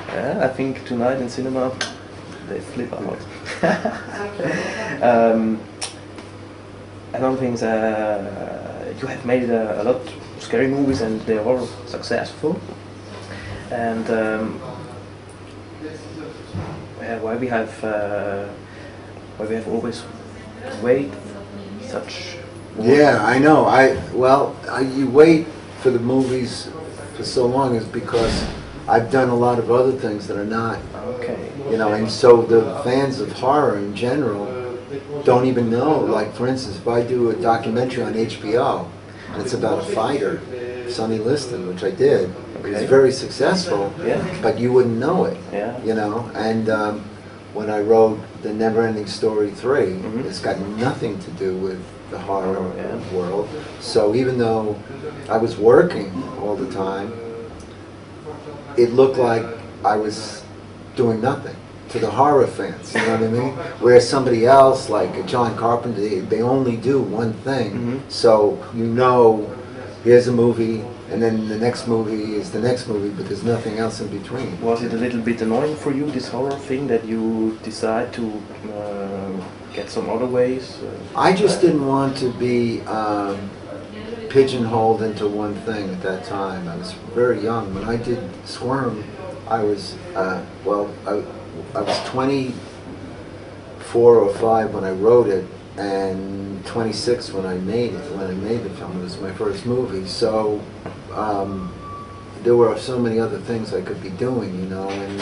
Yeah, I think tonight in cinema they flip out. Another thing is you have made a lot of scary movies and they're all successful. And why we have always wait such. Yeah, I know. You wait for the movies for so long is because I've done a lot of other things that are not. Okay. You know, and so the fans of horror in general don't even know. Like, for instance, if I do a documentary on HBO and it's about a fighter, Sonny Liston, which I did, it was very successful, but you wouldn't know it. Yeah. You know, and when I wrote The Never-Ending Story 3, it's got nothing to do with the horror world. So even though I was working all the time, it looked like I was doing nothing to the horror fans, you know what I mean? Whereas somebody else, like John Carpenter, they only do one thing. So you know, here's a movie, and then the next movie is the next movie, but there's nothing else in between. Was it a little bit annoying for you, this horror thing, that you decide to get some other ways? I just didn't want to be pigeonholed into one thing at that time. I was very young. When I did Squirm, I was, I was 24 or 5 when I wrote it, and 26 when I made it. When I made the film, it was my first movie. So there were so many other things I could be doing, you know. And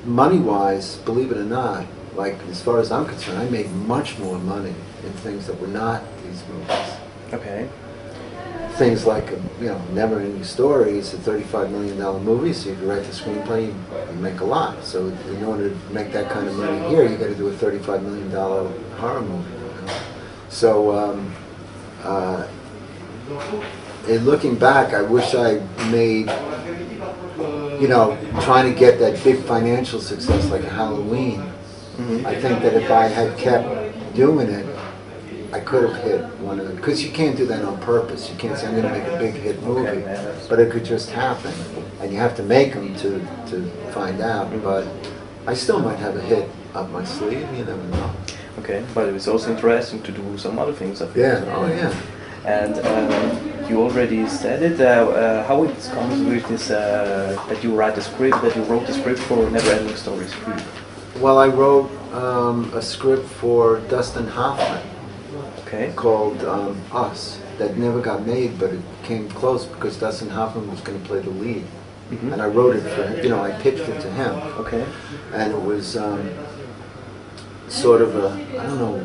money-wise, believe it or not, like as far as I'm concerned, I made much more money in things that were not these movies. Okay. Things like, you know, Never-Ending Story is a $35 million movie, so you write the screenplay, you make a lot. So in order to make that kind of money here, you got to do a $35 million horror movie. You know? So, in looking back, I wish I made, you know, trying to get that big financial success like a Halloween. I think that if I had kept doing it, I could have hit one of them. Because you can't do that on purpose. You can't say, I'm going to make a big hit movie. But it could just happen. And you have to make them to find out. But I still might have a hit up my sleeve. You never know. Okay, but it was also interesting to do some other things, I think. Yeah, oh yeah. And you already said it, how it comes with this, that you wrote the script for Never-Ending Stories 3? Well, I wrote a script for Dustin Hoffman called Us, that never got made, but it came close because Dustin Hoffman was going to play the lead. And I wrote it for him, you know, I pitched it to him. Okay. And it was sort of a, I don't know,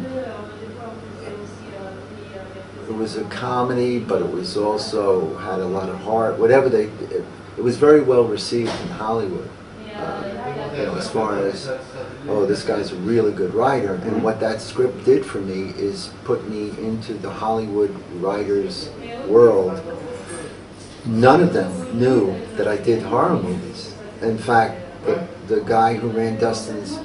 it was a comedy, but it was also had a lot of heart. Whatever it was very well received in Hollywood. You know, as far as, oh, this guy's a really good writer. And what that script did for me is put me into the Hollywood writers' world. None of them knew that I did horror movies. In fact, the guy who ran Dustin's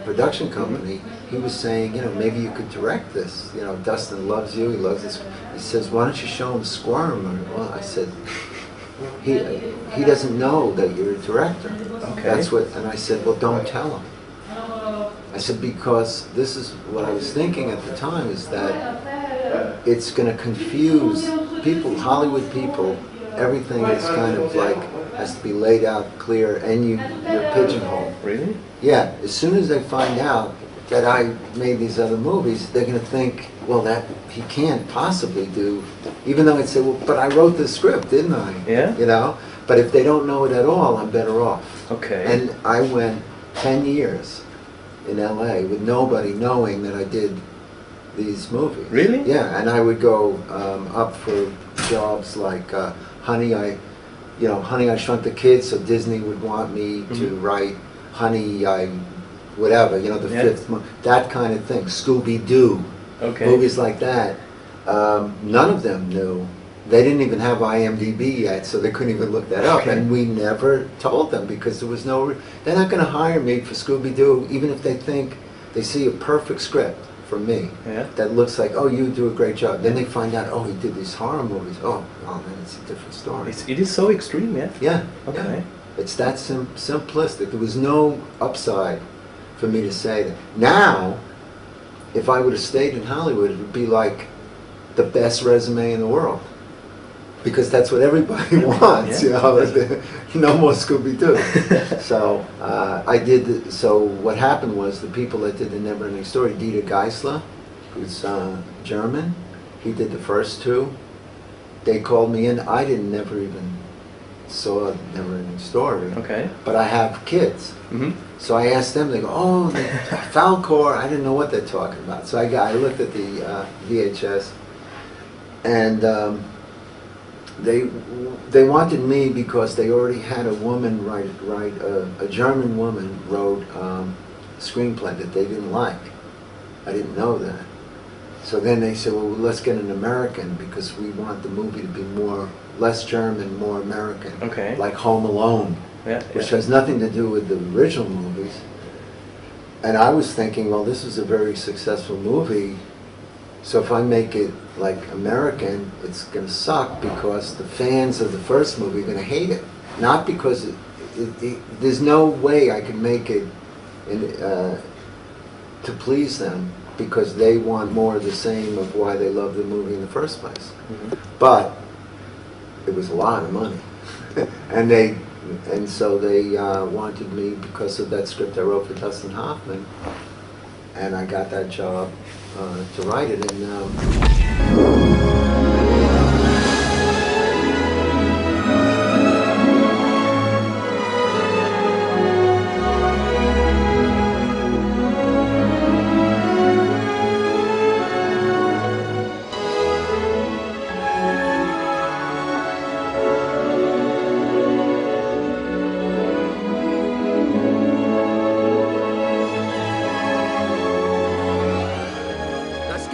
production company, he was saying, you know, maybe you could direct this. You know, Dustin loves you, he loves this. He says, why don't you show him Squirm? Well, I said, he doesn't know that you're a director. Okay. That's what, and I said, well, don't tell him. I said, because this is what I was thinking at the time, is that it's going to confuse people, Hollywood people. Everything is kind of like, has to be laid out clear, and you're pigeonholed. Really? Yeah, as soon as they find out that I made these other movies, they're going to think, well, that he can't possibly do, even though I'd say, well, but I wrote the script, didn't I? Yeah. You know? But if they don't know it at all, I'm better off. Okay. And I went 10 years in LA with nobody knowing that I did these movies. Really? Yeah, and I would go up for jobs like Honey, I Shrunk the Kids, so Disney would want me to write Honey, whatever, you know, the fifth movie, that kind of thing. Scooby-Doo, movies like that. None of them knew. They didn't even have IMDb yet, so they couldn't even look that up. And we never told them because there was no, they're not going to hire me for Scooby-Doo, even if they think they see a perfect script. from me. Yeah. That looks like, oh, you do a great job. Then they find out, oh, he did these horror movies. Oh, man, it's a different story. It is so extreme, yeah? Yeah. Okay. Yeah. It's that simplistic. There was no upside for me to say that. Now, if I would have stayed in Hollywood, it would be like the best resume in the world. Because that's what everybody wants, yeah. you know, no more Scooby-Doo. So I did, so what happened was the people that did the Never-Ending Story, Dieter Geisler, who's German, he did the first two. They called me in. I never even saw Never-Ending Story. Okay. But I have kids. Mm-hmm. So I asked them, they go, oh, Falcor, I didn't know what they're talking about. So I looked at the VHS, and they wanted me because they already had a woman write a German woman wrote a screenplay that they didn't like. I didn't know that. So then they said, well, let's get an American because we want the movie to be less German, more American. Okay. Like Home Alone, which has nothing to do with the original movies. And I was thinking, well, this is a very successful movie, so if I make it like American, it's going to suck because the fans of the first movie are going to hate it. Not because there's no way I can make it to please them, because they want more of the same of why they love the movie in the first place. Mm-hmm. But it was a lot of money, and so they wanted me because of that script I wrote for Dustin Hoffman, and I got that job to write it. And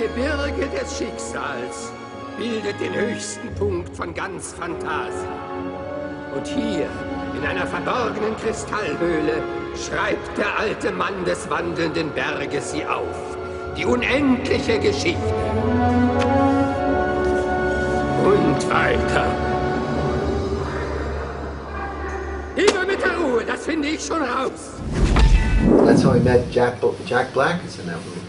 Gebirge des Schicksals bildet den höchsten Punkt von ganz Phantasie. Und hier, in einer verborgenen Kristallhöhle, schreibt der alte Mann des wandelnden Berges sie auf. Die unendliche Geschichte. Und weiter. Immer mit der Ruhe, das finde ich schon raus. That's how I met Jack Black is in that movie.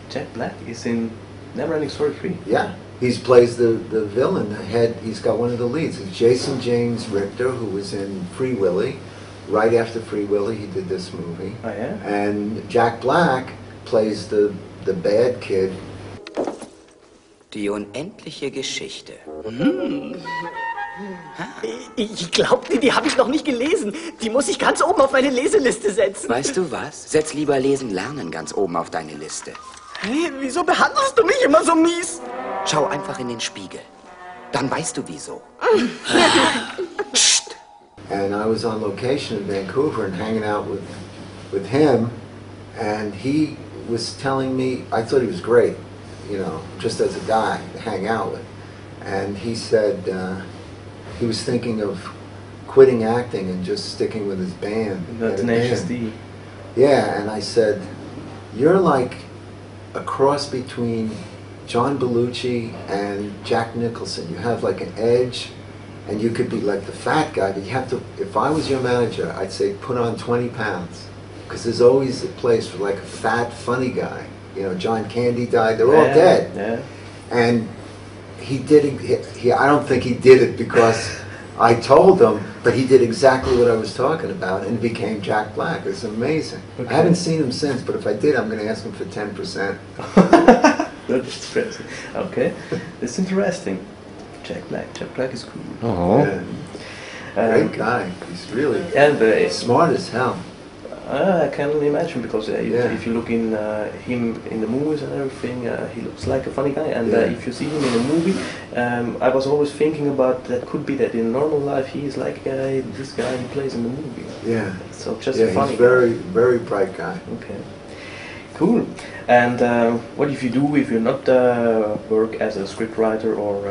Jack Black is in Never-Ending Story 3? Yeah. He plays the villain, the head. He's got one of the leads. It's Jason James Richter, who was in Free Willy. Right after Free Willy, he did this movie. Oh, yeah? And Jack Black plays the bad kid. Die unendliche Geschichte. Ich glaubte, die habe ich noch nicht gelesen. Die muss ich ganz oben auf meine Leseliste setzen. Weißt du was? Setz lieber Lesen lernen ganz oben auf deine Liste. Hey, wieso behandelst du mich immer so mies? Schau einfach in den Spiegel. Dann weißt du wieso. Psst. And I was on location in Vancouver and hanging out with him, and he was telling me, I thought he was great, you know, just as a guy to hang out with. And he said he was thinking of quitting acting and just sticking with his band. The Tenacious D. Yeah, and I said, you're like a cross between John Belushi and Jack Nicholson. You have like an edge, and you could be like the fat guy, but you have to, if I was your manager, I'd say put on 20 pounds. Because there's always a place for like a fat, funny guy. You know, John Candy died, they're all dead. Yeah. And he did it, I don't think he did it because I told him, but he did exactly what I was talking about, and it became Jack Black. It's amazing. Okay. I haven't seen him since, but if I did, I'm going to ask him for 10%. That's interesting. Okay, it's interesting. Jack Black is cool. Oh. Yeah. Great guy. He's really smart as hell. I can only imagine, because if you look in him in the movies and everything, he looks like a funny guy. And if you see him in a movie, I was always thinking about that could be that in normal life he is like this guy he plays in the movie. Yeah. So just a funny he's very bright guy. Okay. Cool. And what if you do if you not work as a scriptwriter or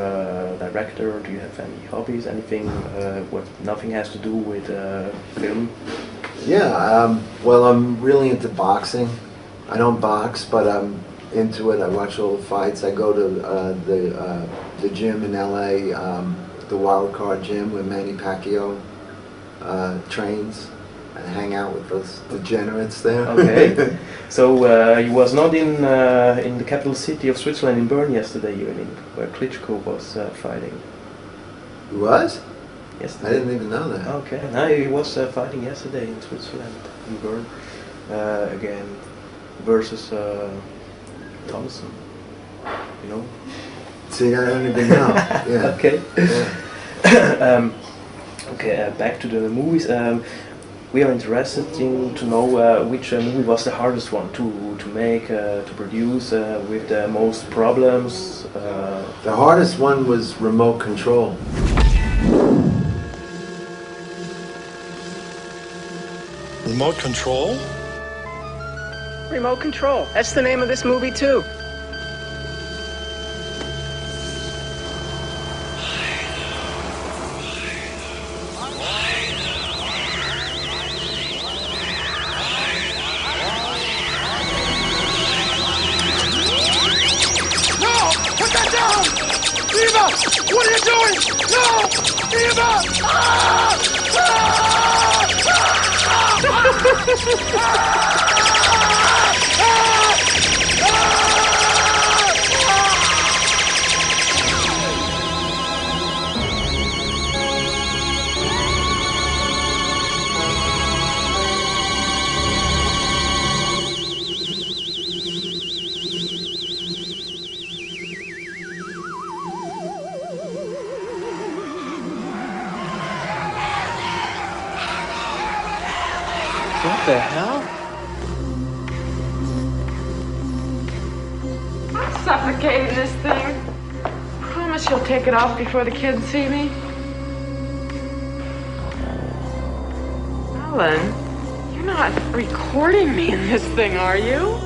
director? Do you have any hobbies? Anything what nothing has to do with film? Yeah, well, I'm really into boxing. I don't box, but into it. I watch all the fights. I go to the gym in LA, the Wild Card Gym where Manny Pacquiao trains. I hang out with those degenerates there. Okay. So you was not in the capital city of Switzerland in Bern yesterday evening, where Klitschko was fighting. He was? Yesterday. I didn't even know that. Okay. No, he was fighting yesterday in Switzerland, in Bern, again, versus Thompson. You know. See, I don't even know. Yeah. Okay. Yeah. Okay. Back to the movies. We are interested to know which movie was the hardest one to make, to produce, with the most problems. The hardest one was Remote Control. Remote Control? Remote Control. That's the name of this movie, too. Eva! What are you doing? No! Eva! What the hell? I'm suffocating this thing. Promise you'll take it off before the kids see me. Alan, you're not recording me in this thing, are you?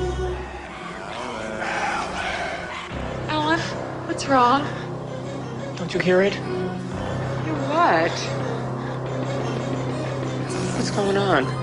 Alan, what's wrong? Don't you hear it? You what? What's going on?